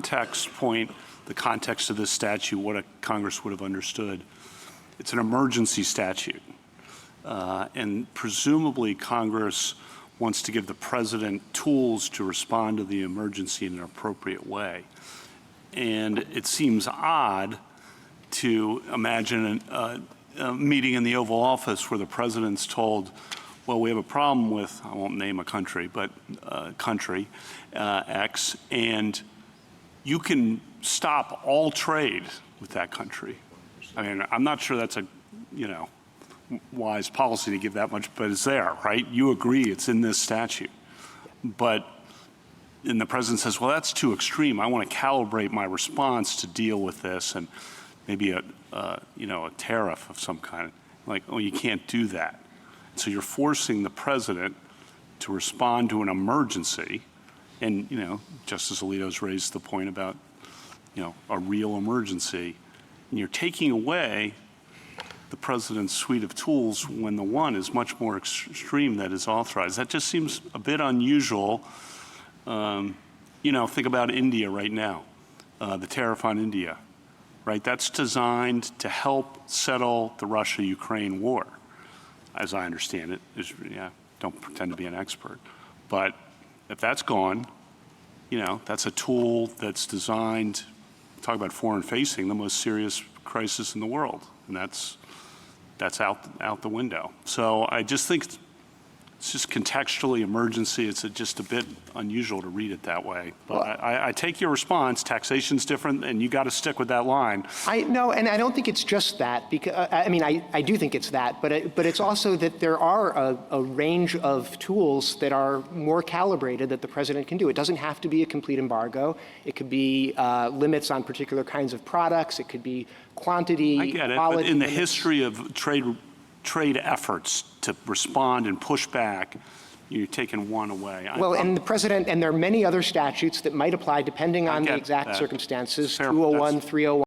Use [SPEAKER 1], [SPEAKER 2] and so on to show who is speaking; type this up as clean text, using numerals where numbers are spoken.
[SPEAKER 1] context point, the context of this statute, what Congress would have understood. It's an emergency statute. And presumably Congress wants to give the president tools to respond to the emergency in an appropriate way. And it seems odd to imagine a meeting in the Oval Office where the president's told, well, we have a problem with, I won't name a country, but country X, and you can stop all trade with that country. I mean, I'm not sure that's a, wise policy to give that much, but it's there, right? You agree it's in this statute. But then the president says, well, that's too extreme. I want to calibrate my response to deal with this, and maybe a tariff of some kind. Like, oh, you can't do that. So you're forcing the president to respond to an emergency. And, Justice Alito's raised the point about, a real emergency. And you're taking away the president's suite of tools when the one is much more extreme that is authorized. That just seems a bit unusual. Think about India right now, the tariff on India, right? That's designed to help settle the Russia-Ukraine war, as I understand it. Don't pretend to be an expert. But if that's gone, that's a tool that's designed, talk about foreign facing, the most serious crisis in the world. And that's out the window. So I just think it's just contextually emergency. It's just a bit unusual to read it that way. But well, I take your response. Taxation's different, and you got to stick with that line.
[SPEAKER 2] No, and I don't think it's just that. Because I do think it's that, but it's also that there are a range of tools that are more calibrated that the president can do. It doesn't have to be a complete embargo. It could be limits on particular kinds of products. It could be quantity.
[SPEAKER 1] I get it, but in the history of trade efforts to respond and push back, you're taking one away.
[SPEAKER 2] Well, and the president, and there are many other statutes that might apply depending on the exact circumstances, 201, 301.